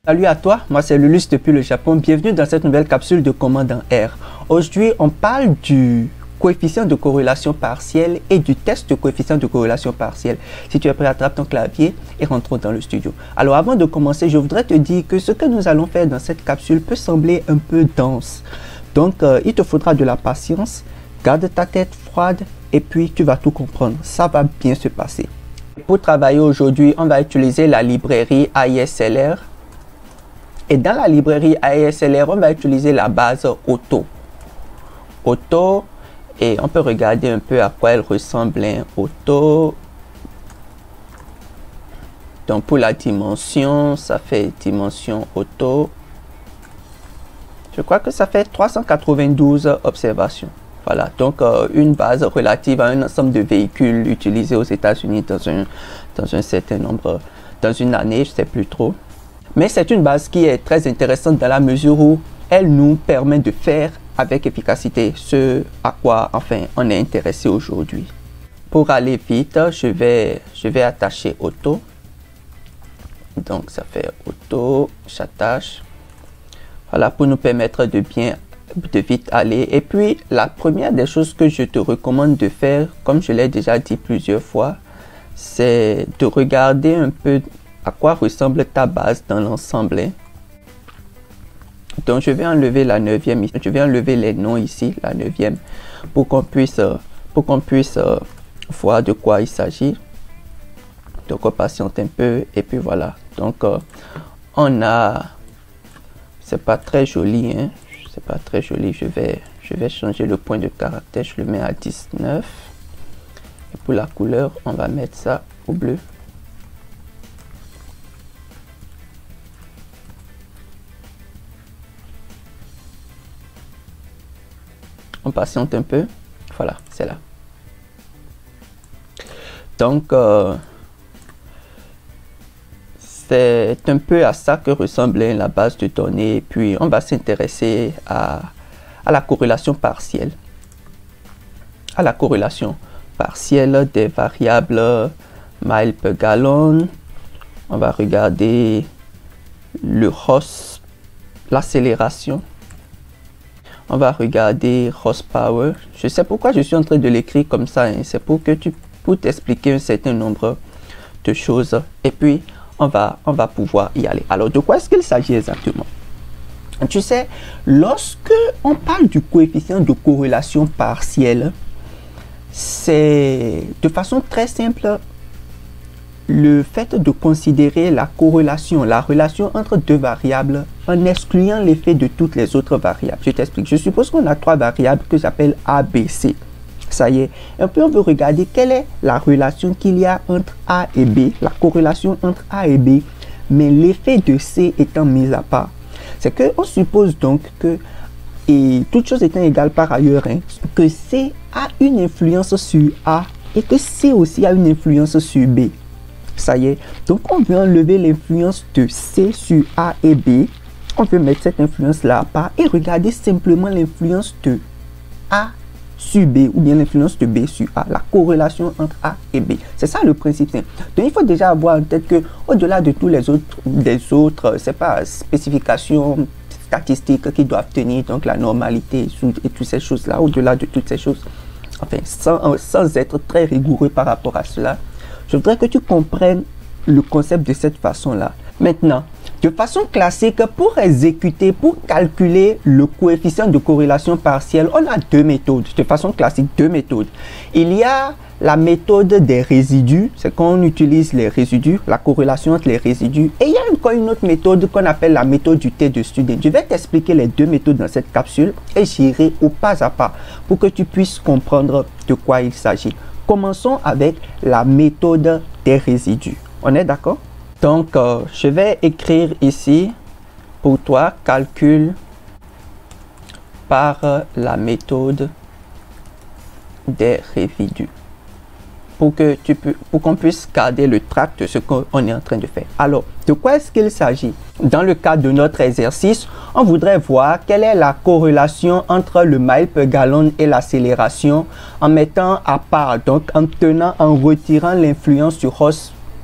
Salut à toi, moi c'est Lulus depuis le Japon. Bienvenue dans cette nouvelle capsule de Commande en R. Aujourd'hui, on parle du coefficient de corrélation partielle et du test de coefficient de corrélation partielle. Si tu es prêt, attrape ton clavier et rentrons dans le studio. Alors avant de commencer, je voudrais te dire que ce que nous allons faire dans cette capsule peut sembler un peu dense. Donc, il te faudra de la patience, garde ta tête froide et puis tu vas tout comprendre. Ça va bien se passer. Pour travailler aujourd'hui, on va utiliser la librairie AISLR. Et dans la librairie AISLR, on va utiliser la base Auto. Auto, et on peut regarder un peu à quoi elle ressemble, hein. Auto. Donc pour la dimension, ça fait dimension Auto. Je crois que ça fait 392 observations. Voilà, donc une base relative à un ensemble de véhicules utilisés aux États-Unis dans un certain nombre, dans une année, je ne sais plus trop. Mais c'est une base qui est très intéressante dans la mesure où elle nous permet de faire avec efficacité ce à quoi enfin on est intéressé aujourd'hui. Pour aller vite, je vais attacher Auto. Donc ça fait Auto, j'attache. Voilà, pour nous permettre de vite aller. Et puis la première des choses que je te recommande de faire, comme je l'ai déjà dit plusieurs fois, c'est de regarder un peu à quoi ressemble ta base dans l'ensemble. Donc je vais enlever la 9e, je vais enlever les noms ici, la 9e, pour qu'on puisse voir de quoi il s'agit. Donc on patiente un peu et puis voilà. Donc on a, c'est pas très joli, hein, c'est pas très joli. Je vais changer le point de caractère, je le mets à 19. Et pour la couleur, on va mettre ça au bleu. On patiente un peu. Voilà, c'est là. Donc, c'est un peu à ça que ressemble la base de données. Puis, on va s'intéresser à la corrélation partielle. À la corrélation partielle des variables miles per gallon. On va regarder le ROS, l'accélération. On va regarder horsepower. Je sais pourquoi je suis en train de l'écrire comme ça, hein. C'est pour t'expliquer un certain nombre de choses. Et puis, on va pouvoir y aller. Alors, de quoi est-ce qu'il s'agit exactement? Tu sais, lorsque on parle du coefficient de corrélation partielle, c'est de façon très simple le fait de considérer la corrélation, la relation entre deux variables en excluant l'effet de toutes les autres variables. Je t'explique. Je suppose qu'on a trois variables que j'appelle A, B, C. Ça y est. Et puis on veut regarder quelle est la relation qu'il y a entre A et B, la corrélation entre A et B, mais l'effet de C étant mis à part. C'est qu'on suppose donc que, et toutes choses étant égales par ailleurs, hein, que C a une influence sur A et que C aussi a une influence sur B. Ça y est, donc on veut enlever l'influence de C sur A et B. On veut mettre cette influence-là à part et regarder simplement l'influence de A sur B ou bien l'influence de B sur A, la corrélation entre A et B. C'est ça le principe. Donc il faut déjà avoir en tête que au-delà de tous les autres, c'est pas spécifications statistiques qui doivent tenir, donc la normalité et toutes ces choses-là, au-delà de toutes ces choses, enfin sans être très rigoureux par rapport à cela. Je voudrais que tu comprennes le concept de cette façon-là. Maintenant, de façon classique, pour calculer le coefficient de corrélation partielle, on a deux méthodes. De façon classique, deux méthodes. Il y a la méthode des résidus, c'est quand on utilise les résidus, la corrélation entre les résidus. Et il y a encore une autre méthode qu'on appelle la méthode du T de student. Je vais t'expliquer les deux méthodes dans cette capsule et j'irai au pas à pas pour que tu puisses comprendre de quoi il s'agit. Commençons avec la méthode des résidus. On est d'accord? Donc, je vais écrire ici pour toi calcul par la méthode des résidus pour qu'on puisse garder le track de ce qu'on est en train de faire. Alors, de quoi est-ce qu'il s'agit? Dans le cadre de notre exercice, on voudrait voir quelle est la corrélation entre le mile per gallon et l'accélération en mettant à part, donc en retirant l'influence sur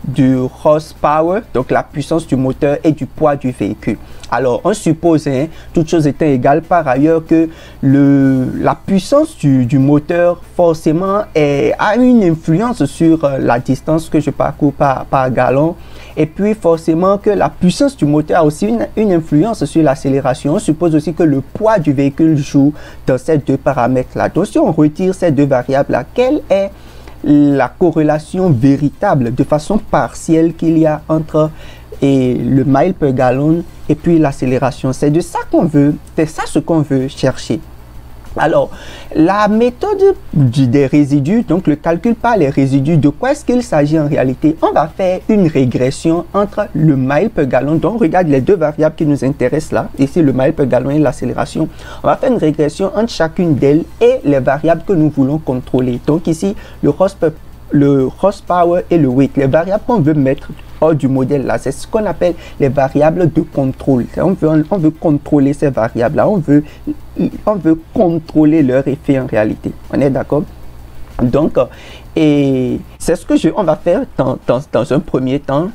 du horsepower, donc la puissance du moteur et du poids du véhicule. Alors, on suppose, hein, toutes choses étant égales par ailleurs, que la puissance du moteur forcément a une influence sur la distance que je parcours par gallon. Et puis forcément que la puissance du moteur a aussi une influence sur l'accélération. On suppose aussi que le poids du véhicule joue dans ces deux paramètres-là. Donc si on retire ces deux variables-là, quelle est la corrélation véritable de façon partielle qu'il y a entre le mile per gallon et puis l'accélération? C'est de ça qu'on veut, c'est ça ce qu'on veut chercher. Alors, la méthode des résidus, donc le calcul par les résidus, de quoi est-ce qu'il s'agit en réalité? On va faire une régression entre le mile per gallon. Donc, on regarde les deux variables qui nous intéressent là, ici le mile per gallon et l'accélération. On va faire une régression entre chacune d'elles et les variables que nous voulons contrôler. Donc ici, le horsepower et le weight, les variables qu'on veut mettre hors du modèle là, c'est ce qu'on appelle les variables de contrôle. On veut contrôler ces variables là, on veut contrôler leur effet en réalité. On est d'accord? Donc, et c'est ce que on va faire dans un premier temps.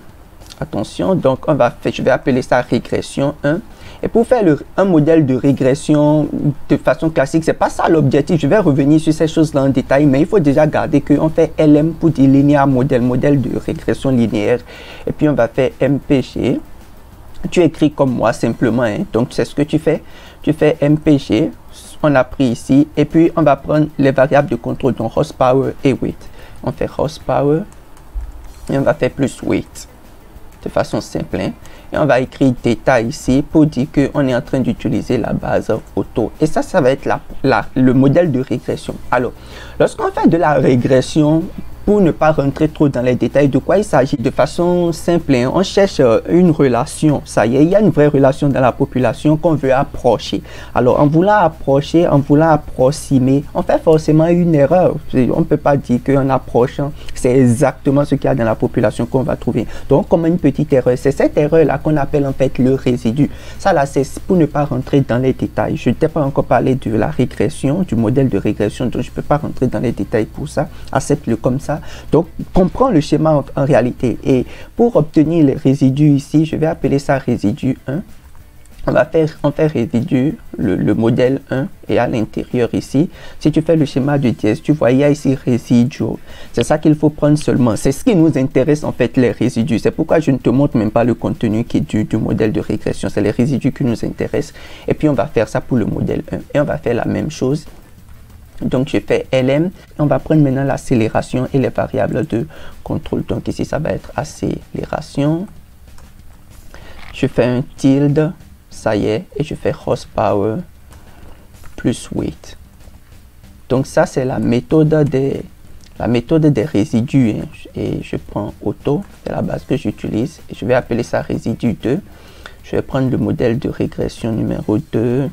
Attention, donc je vais appeler ça régression 1. Et pour faire un modèle de régression de façon classique, c'est pas ça l'objectif. Je vais revenir sur ces choses-là en détail, mais il faut déjà garder qu'on fait LM pour dire linéaire modèle de régression linéaire. Et puis on va faire MPG. Tu écris comme moi simplement, hein. Donc c'est ce que tu fais. Tu fais MPG, on a pris ici, et puis on va prendre les variables de contrôle, donc horsepower et weight. On fait horsepower et on va faire plus weight de façon simple, hein. Et on va écrire θ ici pour dire qu'on est en train d'utiliser la base auto. Et ça va être le modèle de régression. Alors, lorsqu'on fait de la régression, pour ne pas rentrer trop dans les détails, de quoi il s'agit de façon simple, hein, on cherche une relation. Ça y est, il y a une vraie relation dans la population qu'on veut approcher. Alors, en voulant approcher, en voulant approximer, on fait forcément une erreur. On ne peut pas dire qu'en approchant, c'est exactement ce qu'il y a dans la population qu'on va trouver. Donc, comme une petite erreur, c'est cette erreur-là qu'on appelle en fait le résidu. Ça là, c'est pour ne pas rentrer dans les détails. Je ne t'ai pas encore parlé de la régression, du modèle de régression, donc je ne peux pas rentrer dans les détails pour ça. Accepte-le comme ça. Donc, comprends le schéma en réalité. Et pour obtenir les résidus ici, je vais appeler ça résidu 1. On fait résidu, le modèle 1, et à l'intérieur ici, si tu fais le schéma de dièse, tu vois, il y a ici résidu. C'est ça qu'il faut prendre seulement. C'est ce qui nous intéresse en fait, les résidus. C'est pourquoi je ne te montre même pas le contenu qui est du modèle de régression. C'est les résidus qui nous intéressent. Et puis, on va faire ça pour le modèle 1. Et on va faire la même chose. Donc, je fais LM. On va prendre maintenant l'accélération et les variables de contrôle. Donc, ici, ça va être accélération. Je fais un tilde. Ça y est. Et je fais horsepower plus weight. Donc, ça, c'est la méthode des résidus. Hein. Et je prends auto. C'est la base que j'utilise. Et je vais appeler ça résidu 2. Je vais prendre le modèle de régression numéro 2.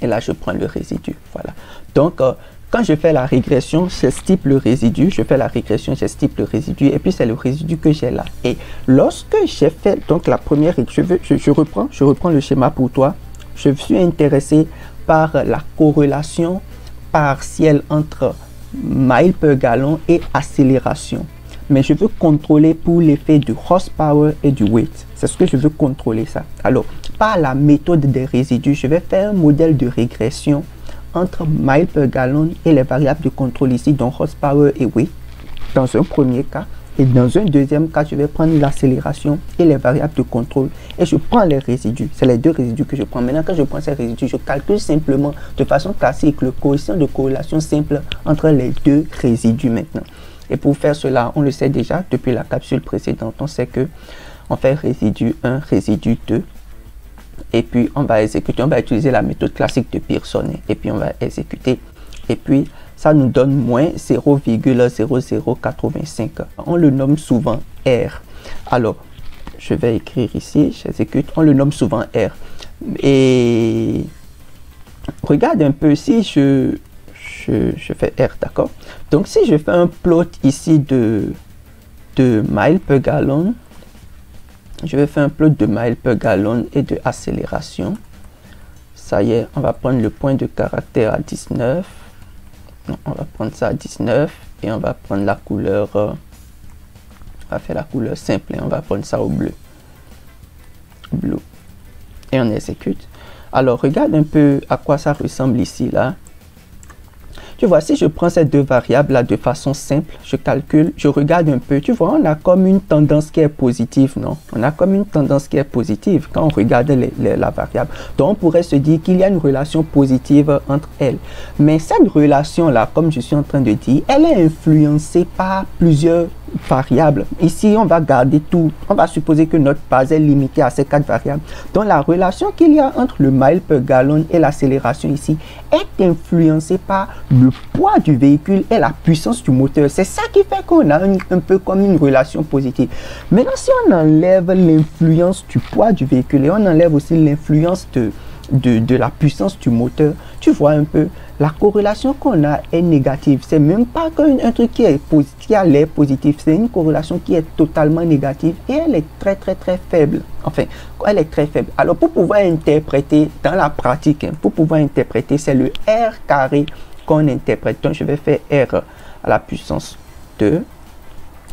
Et là, je prends le résidu. Voilà. Donc, quand je fais la régression, j'estime le résidu. Je fais la régression, j'estime le résidu. Et puis, c'est le résidu que j'ai là. Et lorsque j'ai fait, donc, la première, je reprends le schéma pour toi. Je suis intéressé par la corrélation partielle entre mile per gallon et accélération. Mais je veux contrôler pour l'effet du horsepower et du weight. C'est ce que je veux contrôler ça. Alors, par la méthode des résidus, je vais faire un modèle de régression entre mile per gallon et les variables de contrôle ici, donc horsepower et weight, dans un premier cas. Et dans un deuxième cas, je vais prendre l'accélération et les variables de contrôle. Et je prends les résidus. C'est les deux résidus que je prends. Maintenant, quand je prends ces résidus, je calcule simplement de façon classique le coefficient de corrélation simple entre les deux résidus maintenant. Et pour faire cela, on le sait déjà depuis la capsule précédente, on sait que on fait résidu 1, résidu 2. Et puis, on va exécuter, on va utiliser la méthode classique de Pearson. Et puis, on va exécuter. Et puis, ça nous donne moins 0,0085. On le nomme souvent R. Alors, je vais écrire ici, j'exécute. On le nomme souvent R. Et regarde un peu si je fais R, d'accord? Donc, si je fais un plot ici de mile per gallon, je vais faire un plot de mile per gallon et de accélération. Ça y est, on va prendre le point de caractère à 19. Non, on va prendre ça à 19 et on va prendre la couleur On va faire la couleur simple et on va prendre ça au bleu. Blue. Et on exécute. Alors, regarde un peu à quoi ça ressemble ici, là. Tu vois, si je prends ces deux variables-là de façon simple, je calcule, je regarde un peu, tu vois, on a comme une tendance qui est positive, non? On a comme une tendance qui est positive quand on regarde la variable. Donc, on pourrait se dire qu'il y a une relation positive entre elles. Mais cette relation-là, comme je suis en train de dire, elle est influencée par plusieurs variables. Ici, on va garder tout. On va supposer que notre base est limitée à ces 4 variables. Donc, la relation qu'il y a entre le mile per gallon et l'accélération ici est influencée par le poids du véhicule et la puissance du moteur. C'est ça qui fait qu'on a un peu comme une relation positive. Maintenant, si on enlève l'influence du poids du véhicule et on enlève aussi l'influence de la puissance du moteur, tu vois un peu, la corrélation qu'on a est négative. C'est même pas un truc qui a l'air positif, c'est une corrélation qui est totalement négative et elle est très faible. Enfin, elle est très faible. Alors pour pouvoir interpréter dans la pratique, pour pouvoir interpréter, c'est le R carré qu'on interprète. Donc je vais faire R à la puissance 2.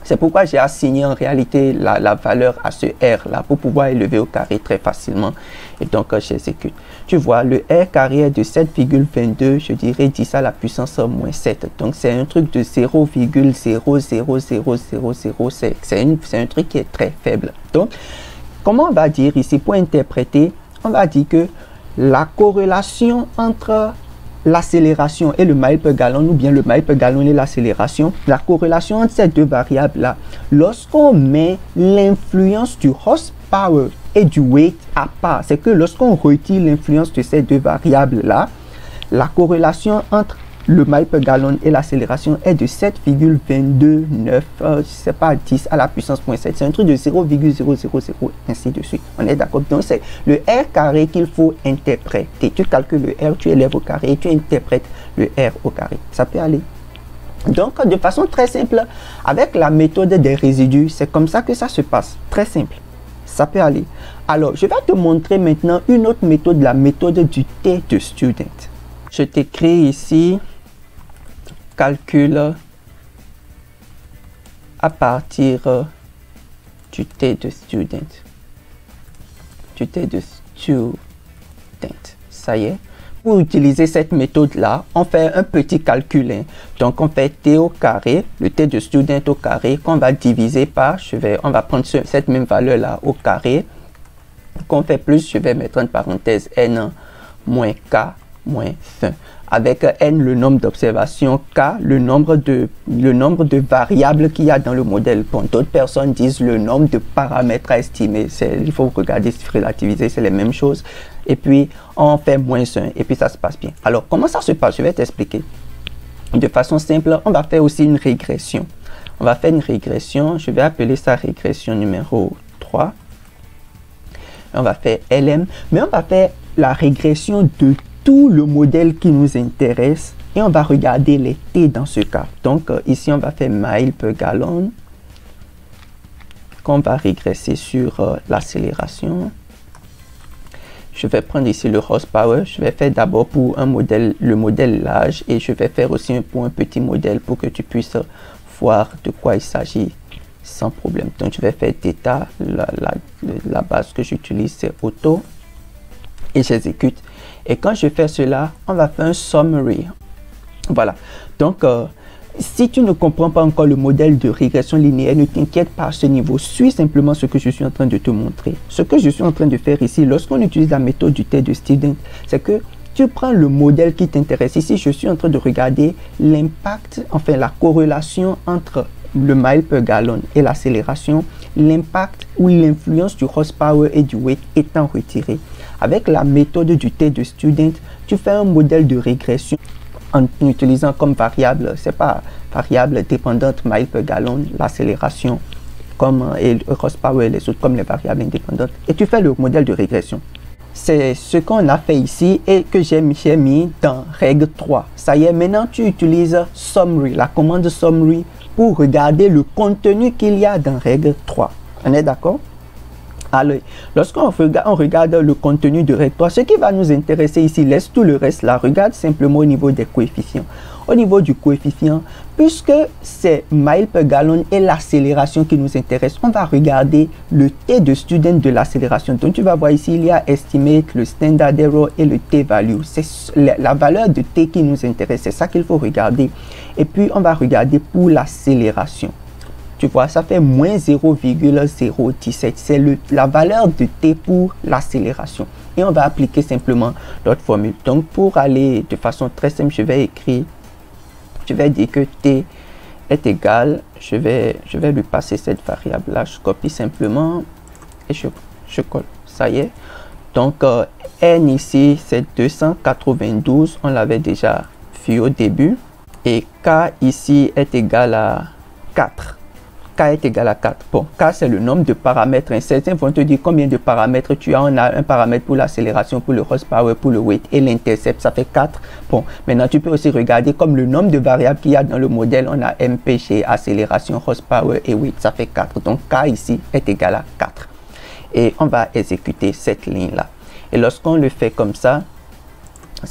C'est pourquoi j'ai assigné en réalité la valeur à ce R là pour pouvoir élever au carré très facilement. Et donc j'exécute. Tu vois, le R carré est de 7,22, je dirais 10 à la puissance moins 7. Donc c'est un truc de 0,00000. C'est un truc qui est très faible. Donc, comment on va dire ici pour interpréter? On va dire que la corrélation entre l'accélération et le mile per gallon, ou bien le mile per gallon et l'accélération, la corrélation entre ces deux variables-là, lorsqu'on met l'influence du horsepower et du weight à part, c'est que lorsqu'on retire l'influence de ces deux variables-là, la corrélation entre le mile per gallon et l'accélération est de 7,229, je sais pas, 10 à la puissance moins 7. C'est un truc de 0,000, ainsi de suite. On est d'accord? Donc, c'est le R carré qu'il faut interpréter. Tu calcules le R, tu élèves au carré et tu interprètes le R au carré. Ça peut aller. Donc, de façon très simple, avec la méthode des résidus, c'est comme ça que ça se passe. Très simple. Ça peut aller. Alors, je vais te montrer maintenant une autre méthode, la méthode du T de student. Je t'écris ici calcul à partir du T de student. Du T de student. Ça y est. Pour utiliser cette méthode-là, on fait un petit calcul. Hein. Donc, on fait T au carré, le T de student au carré, qu'on va diviser par, on va prendre cette même valeur-là au carré. Qu'on fait plus, je vais mettre en parenthèse N moins K moins 1. Avec N, le nombre d'observations, K, le nombre de variables qu'il y a dans le modèle. Bon, d'autres personnes disent le nombre de paramètres à estimer. Il faut regarder, relativiser, c'est les mêmes choses. Et puis, on fait moins 1 et puis ça se passe bien. Alors, comment ça se passe? Je vais t'expliquer. De façon simple, on va faire aussi une régression. On va faire une régression. Je vais appeler ça régression numéro 3. On va faire LM, mais on va faire la régression de tout le modèle qui nous intéresse et on va regarder les T dans ce cas. Donc ici on va faire mile per gallon qu'on va régresser sur l'accélération. Je vais prendre ici le horsepower. Je vais faire d'abord pour un modèle, le modèle large et je vais faire aussi pour un petit modèle pour que tu puisses voir de quoi il s'agit sans problème. Donc je vais faire θ, la base que j'utilise c'est auto et j'exécute. Et quand je fais cela, on va faire un summary. Voilà. Donc, si tu ne comprends pas encore le modèle de régression linéaire, ne t'inquiète pas à ce niveau. Suis simplement ce que je suis en train de te montrer. Ce que je suis en train de faire ici, lorsqu'on utilise la méthode du T de student, c'est que tu prends le modèle qui t'intéresse. Ici, je suis en train de regarder l'impact, enfin la corrélation entre le mile per gallon et l'accélération, l'impact ou l'influence du horsepower et du weight étant retiré. Avec la méthode du T de student, tu fais un modèle de régression en utilisant comme variable, c'est pas variable dépendante mile per gallon, l'accélération comme et le horsepower et les autres comme les variables indépendantes et tu fais le modèle de régression. C'est ce qu'on a fait ici et que j'ai mis dans règle 3. Ça y est, maintenant tu utilises summary, la commande summary pour regarder le contenu qu'il y a dans règle 3. On est d'accord? Alors, lorsqu'on regarde le contenu de règle 3, ce qui va nous intéresser ici, laisse tout le reste là, regarde simplement au niveau des coefficients. Au niveau du coefficient, puisque c'est miles per gallon et l'accélération qui nous intéresse, on va regarder le T de student de l'accélération. Donc tu vas voir ici, il y a estimate, le standard error et le T-value. C'est la valeur de T qui nous intéresse, c'est ça qu'il faut regarder. Et puis on va regarder pour l'accélération. Tu vois, ça fait moins 0,017. C'est la valeur de T pour l'accélération. Et on va appliquer simplement notre formule. Donc, pour aller de façon très simple, je vais dire que T est égal. Je vais lui passer cette variable-là. Je copie simplement et je colle. Ça y est. Donc, N ici, c'est 292. On l'avait déjà vu au début. Et K ici est égal à 4. K est égal à 4. Bon, K c'est le nombre de paramètres. Certains vont te dire combien de paramètres tu as. On a un paramètre pour l'accélération, pour le horsepower, pour le weight et l'intercept. Ça fait 4. Bon, maintenant tu peux aussi regarder comme le nombre de variables qu'il y a dans le modèle. On a MPG, accélération, horsepower et weight. Ça fait 4. Donc K ici est égal à 4. Et on va exécuter cette ligne-là. Et lorsqu'on le fait comme ça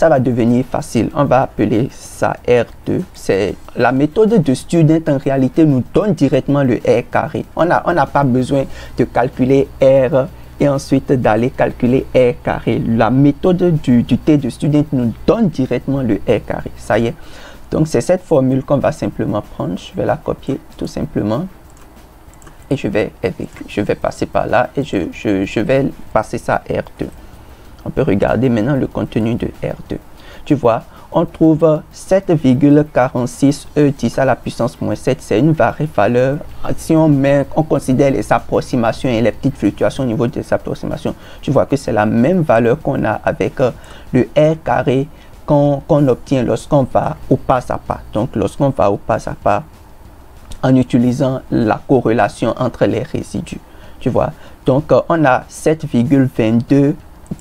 va devenir facile. On va appeler ça R2. C'est la méthode de student en réalité nous donne directement le R carré. On n'a pas besoin de calculer R et ensuite d'aller calculer R carré. La méthode du T de student nous donne directement le R carré. Ça y est. Donc c'est cette formule qu'on va simplement prendre. Je vais la copier tout simplement. Et je vais passer par là et je vais passer ça à R2. On peut regarder maintenant le contenu de R2. Tu vois, on trouve 7,46 E10 à la puissance moins 7. C'est une vraie valeur. Si on considère les approximations et les petites fluctuations au niveau des approximations, tu vois que c'est la même valeur qu'on a avec le R carré qu'on obtient lorsqu'on va au pas à pas. Donc, lorsqu'on va au pas à pas en utilisant la corrélation entre les résidus. Tu vois, donc on a 7,22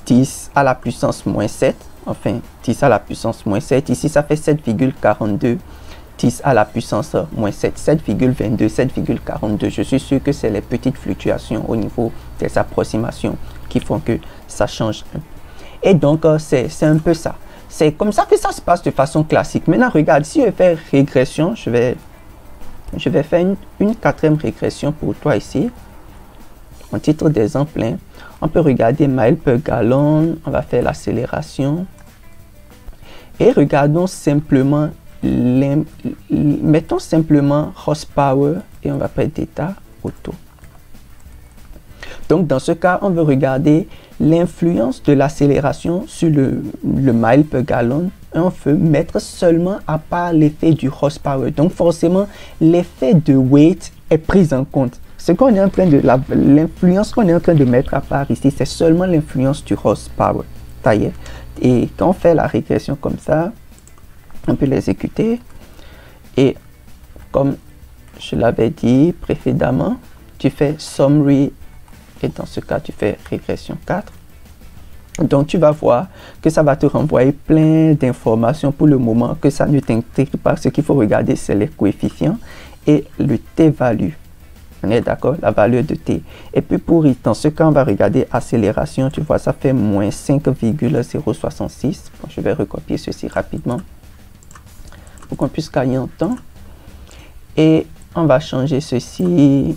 10 à la puissance moins 7, enfin 10 à la puissance moins 7, ici ça fait 7,42, 10 à la puissance moins 7, 7,22, 7,42, je suis sûr que c'est les petites fluctuations au niveau des approximations qui font que ça change un peu. Et donc c'est un peu ça, c'est comme ça que ça se passe de façon classique. Maintenant regarde, si je fais régression, je vais faire une quatrième régression pour toi ici, en titre d'exemple. On peut regarder miles per gallon, on va faire l'accélération et regardons simplement, mettons simplement horsepower et on va faire data auto. Donc dans ce cas, on veut regarder l'influence de l'accélération sur le mile per gallon et on veut mettre seulement à part l'effet du horsepower. Donc forcément, l'effet de weight est pris en compte. Ce qu'on est en train de l'influence qu'on est en train de mettre à part ici, c'est seulement l'influence du horsepower. Ça y est. Et quand on fait la régression comme ça, on peut l'exécuter. Et comme je l'avais dit précédemment, tu fais summary et dans ce cas, tu fais régression 4. Donc, tu vas voir que ça va te renvoyer plein d'informations pour le moment que ça ne t'intègre pas. Ce qu'il faut regarder, c'est les coefficients et le T-value. On est d'accord, la valeur de T. Et puis dans ce cas, on va regarder accélération. Tu vois, ça fait moins 5,066. Bon, je vais recopier ceci rapidement pour qu'on puisse gagner en temps. Et on va changer ceci.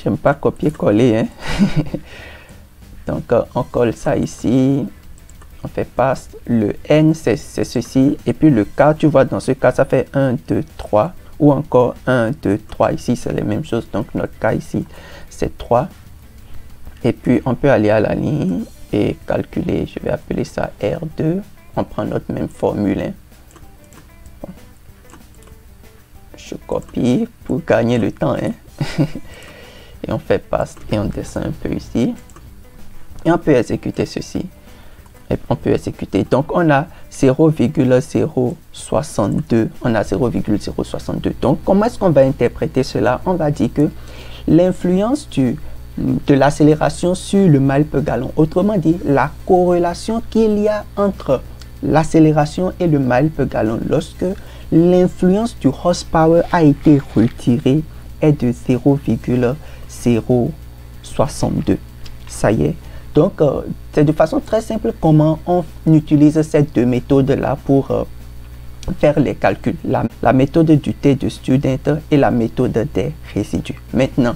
J'aime pas copier-coller. Hein? Donc, on colle ça ici. On fait passe, le N c'est ceci, et puis le K, tu vois, dans ce cas, ça fait 1, 2, 3, ou encore 1, 2, 3, ici c'est les mêmes choses, donc notre K ici, c'est 3. Et puis, on peut aller à la ligne et calculer, je vais appeler ça R2, on prend notre même formule. Hein. Bon. Je copie pour gagner le temps, hein. Et on fait passe, et on descend un peu ici, et on peut exécuter ceci. Et on peut exécuter. Donc, on a 0,062. On a 0,062. Donc, comment est-ce qu'on va interpréter cela? On va dire que l'influence de l'accélération sur le mile per gallon, autrement dit, la corrélation qu'il y a entre l'accélération et le mile per gallon lorsque l'influence du horsepower a été retirée est de 0,062. Ça y est. Donc, c'est de façon très simple comment on utilise ces deux méthodes-là pour faire les calculs. La méthode du T de student et la méthode des résidus. Maintenant,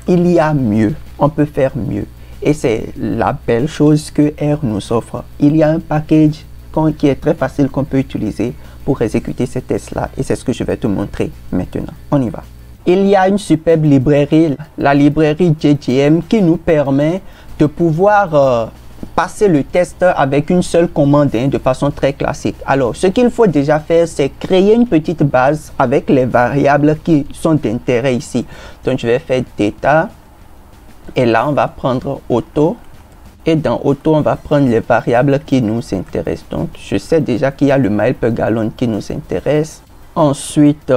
il y a mieux. On peut faire mieux. Et c'est la belle chose que R nous offre. Il y a un package qui est très facile qu'on peut utiliser pour exécuter ces tests-là. Et c'est ce que je vais te montrer maintenant. On y va. Il y a une superbe librairie, la librairie JGM, qui nous permet de pouvoir passer le test avec une seule commande de façon très classique. Alors, ce qu'il faut déjà faire, c'est créer une petite base avec les variables qui sont d'intérêt ici. Donc, je vais faire data. Et là, on va prendre auto. Et dans auto, on va prendre les variables qui nous intéressent. Donc, je sais déjà qu'il y a le mile per gallon qui nous intéresse. Ensuite,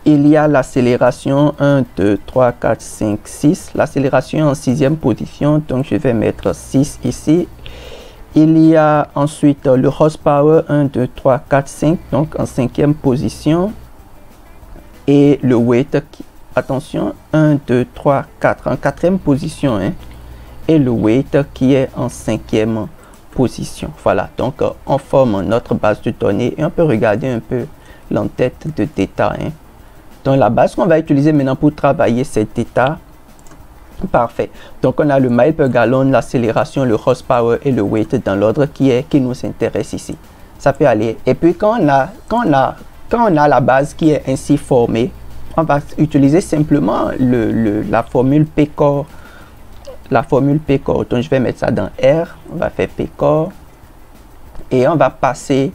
il y a l'accélération 1, 2, 3, 4, 5, 6. L'accélération est en 6e position. Donc, je vais mettre 6 ici. Il y a ensuite le horsepower 1, 2, 3, 4, 5. Donc, en 5e position. Et le weight, attention, 1, 2, 3, 4. En 4e position, hein. Et le weight qui est en 5e position. Voilà, donc on forme notre base de données et on peut regarder un peu l'entête de data. Hein. Donc la base qu'on va utiliser maintenant pour travailler, c'est data. Parfait. Donc on a le mile per gallon, l'accélération, le horsepower et le weight dans l'ordre qui nous intéresse ici. Ça peut aller. Et puis quand on a la base qui est ainsi formée, on va utiliser simplement la formule PCOR. La formule PCOR. Donc je vais mettre ça dans R, on va faire PCOR et on va passer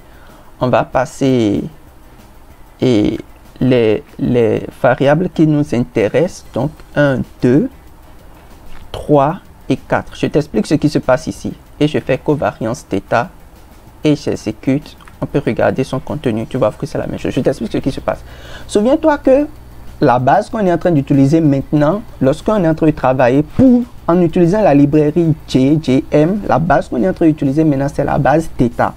et les variables qui nous intéressent, donc 1, 2, 3 et 4. Je t'explique ce qui se passe ici et je fais covariance θ et j'exécute. On peut regarder son contenu, tu vois que c'est la même chose. Je t'explique ce qui se passe. Souviens-toi que la base qu'on est en train d'utiliser maintenant, lorsqu'on est en train de travailler en utilisant la librairie JGM, la base qu'on est en train d'utiliser maintenant, c'est la base θ.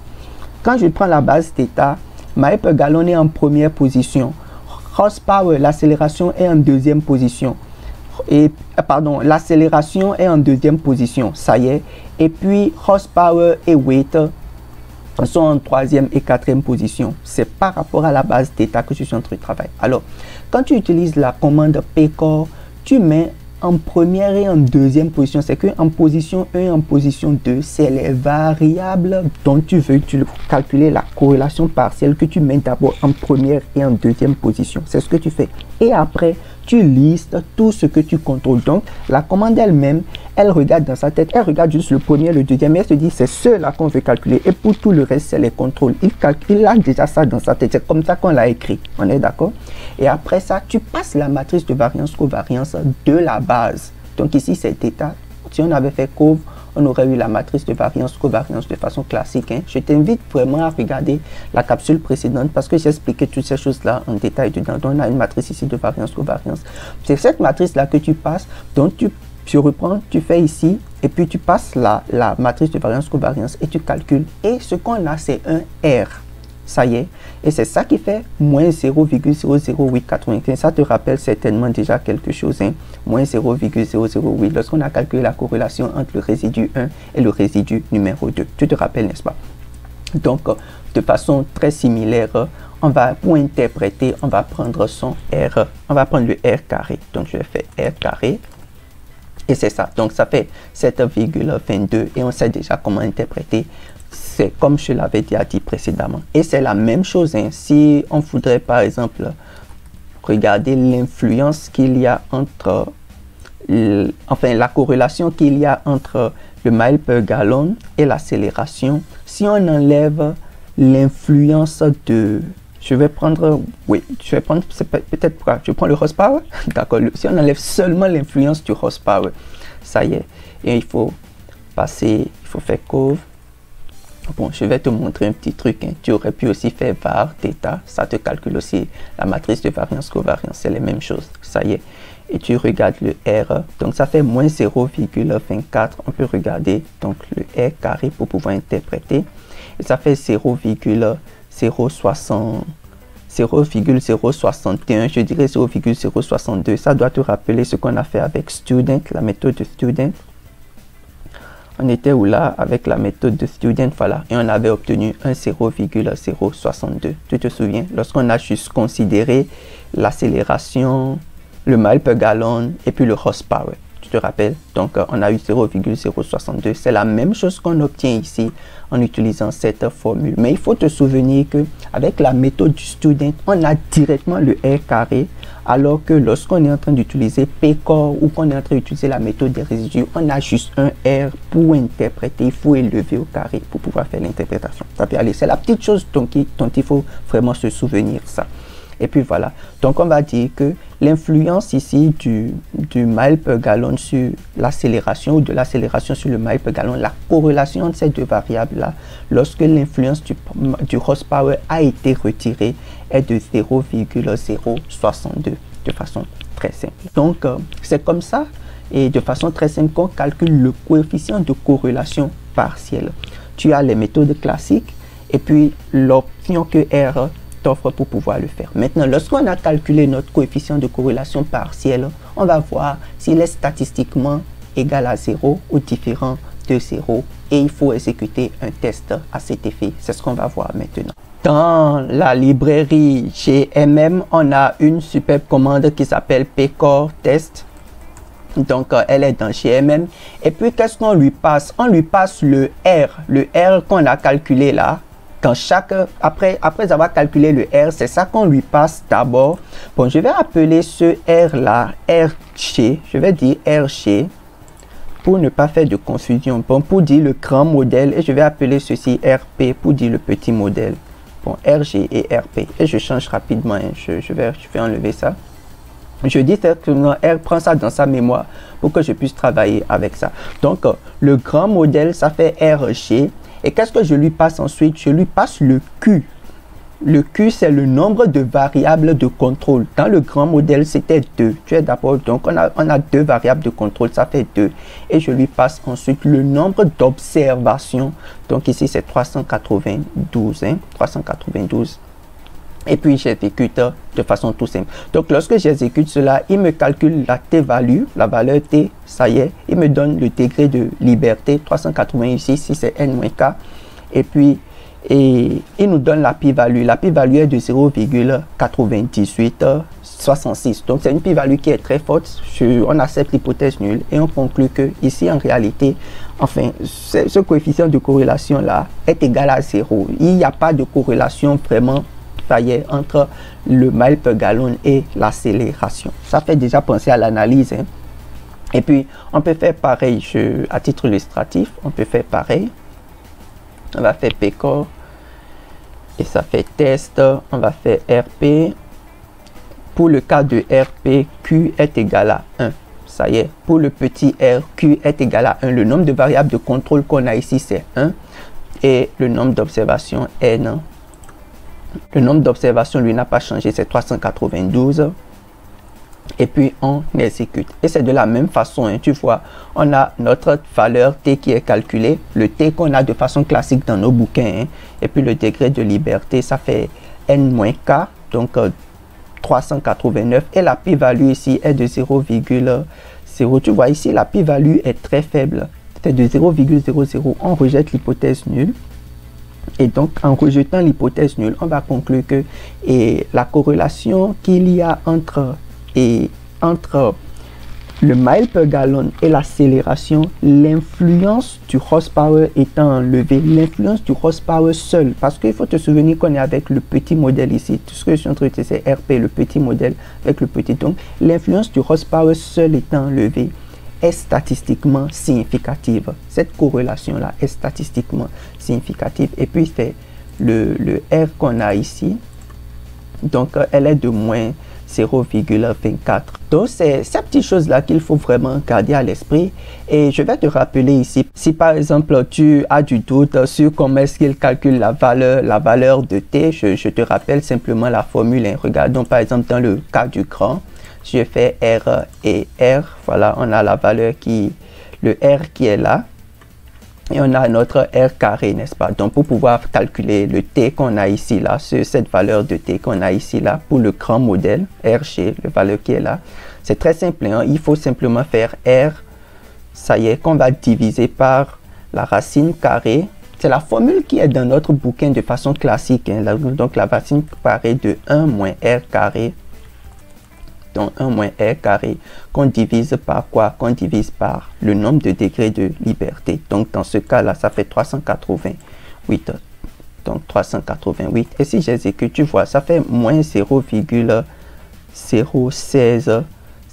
Quand je prends la base θ, mile per gallon est en première position. Horsepower, l'accélération est en deuxième position. L'accélération est en deuxième position, ça y est. Et puis, horsepower et weight sont en 3e et 4e position. C'est par rapport à la base θ que je suis en train de travailler. Alors, quand tu utilises la commande PCOR, tu mets en première et en deuxième position. C'est que en position 1 et en position 2, c'est les variables dont tu veux calculer la corrélation partielle que tu mets d'abord en première et en deuxième position. C'est ce que tu fais. Et après, tu listes tout ce que tu contrôles. Donc, la commande elle-même, elle regarde dans sa tête, elle regarde juste le premier, le deuxième, et elle se dit, c'est ceux-là qu'on veut calculer. Et pour tout le reste, c'est les contrôles. Il a déjà ça dans sa tête. C'est comme ça qu'on l'a écrit. On est d'accord? Et après ça, tu passes la matrice de variance-covariance de la base. Donc ici, c'est θ. Si on avait fait cov, on aurait eu la matrice de variance-covariance de façon classique. Hein. Je t'invite vraiment à regarder la capsule précédente parce que j'ai expliqué toutes ces choses-là en détail dedans. Donc, on a une matrice ici de variance-covariance. C'est cette matrice-là que tu passes. Donc, tu reprends, tu fais ici et puis tu passes la matrice de variance-covariance et tu calcules. Et ce qu'on a, c'est un R. Ça y est. Et c'est ça qui fait moins 0,00895. Ça te rappelle certainement déjà quelque chose. Hein? Moins 0,008. Lorsqu'on a calculé la corrélation entre le résidu 1 et le résidu numéro 2. Tu te rappelles, n'est-ce pas? Donc, de façon très similaire, pour interpréter, on va prendre son R. On va prendre le R carré. Donc, je vais faire R carré. Et c'est ça. Donc, ça fait 7,22. Et on sait déjà comment interpréter. C'est comme je l'avais déjà dit précédemment. Et c'est la même chose. Hein. Si on voudrait, par exemple, regarder l'influence qu'il y a entre, la corrélation qu'il y a entre le mile per gallon et l'accélération. Si on enlève l'influence de... Je vais prendre le horsepower. D'accord. Si on enlève seulement l'influence du horsepower, ça y est. Et il faut faire cov. Bon, je vais te montrer un petit truc. Hein. Tu aurais pu aussi faire var, θ. Ça te calcule aussi la matrice de variance-covariance. C'est les mêmes choses. Ça y est. Et tu regardes le R. Donc, ça fait moins 0,24. On peut regarder donc le R carré pour pouvoir interpréter. Et ça fait 0,060. 0,061, je dirais 0,062. Ça doit te rappeler ce qu'on a fait avec student, la méthode de student. On était où là avec la méthode de student, voilà, et on avait obtenu un 0,062. Tu te souviens, lorsqu'on a juste considéré l'accélération, le mile per gallon et puis le horsepower. Tu te rappelles? Donc, on a eu 0,062. C'est la même chose qu'on obtient ici en utilisant cette formule. Mais il faut te souvenir que avec la méthode du student, on a directement le R carré, alors que lorsqu'on est en train d'utiliser PCOR ou qu'on est en train d'utiliser la méthode des résidus, on a juste un R pour interpréter. Il faut élever au carré pour pouvoir faire l'interprétation. Ça peut aller. C'est la petite chose dont il faut vraiment se souvenir, ça. Et puis voilà, donc on va dire que l'influence ici du mile per gallon sur l'accélération ou de l'accélération sur le mile per gallon, la corrélation de ces deux variables-là, lorsque l'influence du horsepower a été retirée, est de 0,062 de façon très simple. Donc c'est comme ça et de façon très simple qu'on calcule le coefficient de corrélation partielle. Tu as les méthodes classiques et puis l'option que R t'offre pour pouvoir le faire. Maintenant, lorsqu'on a calculé notre coefficient de corrélation partielle, on va voir s'il est statistiquement égal à 0 ou différent de 0 et il faut exécuter un test à cet effet. C'est ce qu'on va voir maintenant. Dans la librairie GMM, on a une superbe commande qui s'appelle PCOR test. Donc, elle est dans GMM. Et puis, qu'est-ce qu'on lui passe? On lui passe le R qu'on a calculé là. Quand après avoir calculé le R, c'est ça qu'on lui passe d'abord. Bon, je vais appeler ce R là, RG. Je vais dire RG pour ne pas faire de confusion. Bon, pour dire le grand modèle, et je vais appeler ceci RP pour dire le petit modèle. Bon, RG et RP. Et je change rapidement. Hein. Je vais enlever ça. Je dis certainement R, prend ça dans sa mémoire pour que je puisse travailler avec ça. Donc, le grand modèle, ça fait RG. Et qu'est-ce que je lui passe ensuite? Je lui passe le Q. Le Q, c'est le nombre de variables de contrôle. Dans le grand modèle, c'était 2. Tu es d'accord? Donc, on a 2 variables de contrôle, ça fait 2. Et je lui passe ensuite le nombre d'observations. Donc, ici, c'est 392. Hein? 392. Et puis, j'exécute de façon tout simple. Donc, lorsque j'exécute cela, il me calcule la t-value, la valeur t, ça y est. Il me donne le degré de liberté, 380 ici, si c'est n-k. Et puis, il nous donne la p-value. La p-value est de 0,9866. Donc, c'est une p-value qui est très forte. On accepte l'hypothèse nulle et on conclut que ici, en réalité, enfin, ce coefficient de corrélation-là est égal à 0. Il n'y a pas de corrélation vraiment entre le mile per gallon et l'accélération. Ça fait déjà penser à l'analyse. Hein. Et puis, on peut faire pareil, à titre illustratif, on peut faire pareil. On va faire PCOR et ça fait test. On va faire RP. Pour le cas de RP, Q est égal à 1. Ça y est, pour le petit R, Q est égal à 1. Le nombre de variables de contrôle qu'on a ici, c'est 1. Et le nombre d'observations, N. Le nombre d'observations, lui, n'a pas changé, c'est 392. Et puis, on exécute. Et c'est de la même façon, hein, tu vois, on a notre valeur T qui est calculée, le T qu'on a de façon classique dans nos bouquins. Hein, et puis, le degré de liberté, ça fait N-K, donc 389. Et la p-value ici est de 0,0. Tu vois, ici, la p-value est très faible. C'est de 0,00. On rejette l'hypothèse nulle. Et donc, en rejetant l'hypothèse nulle, on va conclure que la corrélation qu'il y a entre le mile per gallon et l'accélération, l'influence du horsepower étant enlevée, l'influence du horsepower seul, parce qu'il faut te souvenir qu'on est avec le petit modèle ici, tout ce que je suis en train de dire, c'est RP, le petit modèle avec le petit. Donc, l'influence du horsepower seul étant enlevée, est statistiquement significative. Cette corrélation-là est statistiquement significative. Et puis, c'est le R qu'on a ici. Donc, elle est de moins 0,24. Donc, c'est ces petites choses-là qu'il faut vraiment garder à l'esprit. Et je vais te rappeler ici, si par exemple, tu as du doute sur comment est-ce qu'il calcule la valeur de T, je te rappelle simplement la formule. Hein. Regardons par exemple dans le cas du grand. Je fais R et R, voilà, on a la valeur le R qui est là. Et on a notre R carré, n'est-ce pas? Donc, pour pouvoir calculer le T qu'on a ici, là, cette valeur de T qu'on a ici, là, pour le grand modèle, RG, le valeur qui est là, c'est très simple. Hein? Il faut simplement faire R, ça y est, qu'on va diviser par la racine carrée. C'est la formule qui est dans notre bouquin de façon classique. Hein? Donc, la racine carrée de 1 moins R carré. Donc 1 moins R carré qu'on divise par quoi? Qu'on divise par le nombre de degrés de liberté. Donc dans ce cas-là, ça fait 388. Donc 388. Et si j'exécute, tu vois, ça fait moins 0,016.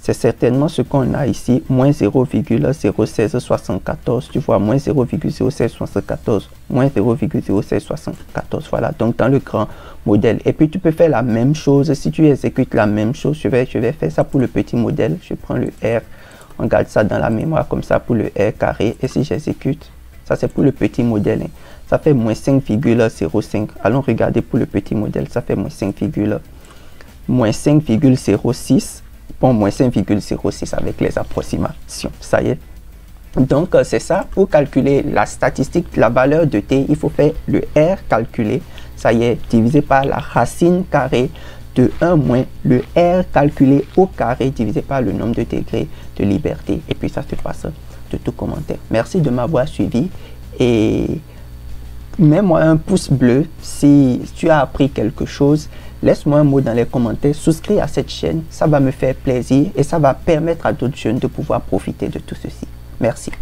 C'est certainement ce qu'on a ici, moins 0,01674. Tu vois, moins 0,0674, moins 0,0674. Voilà, donc dans le grand modèle. Et puis tu peux faire la même chose. Si tu exécutes la même chose, je vais faire ça pour le petit modèle. Je prends le R, on garde ça dans la mémoire comme ça pour le R carré. Et si j'exécute, ça c'est pour le petit modèle. Hein. Ça fait moins 5,05. Allons regarder pour le petit modèle. Ça fait moins 5,06. Bon, moins 5,06 avec les approximations. Ça y est. Donc, c'est ça. Pour calculer la statistique, la valeur de T, il faut faire le R calculé. Ça y est, divisé par la racine carrée de 1 moins le R calculé au carré divisé par le nombre de degrés de liberté. Et puis, ça se passe de tout commentaire. Merci de m'avoir suivi et mets-moi un pouce bleu si tu as appris quelque chose. Laisse-moi un mot dans les commentaires, souscris à cette chaîne, ça va me faire plaisir et ça va permettre à d'autres jeunes de pouvoir profiter de tout ceci. Merci.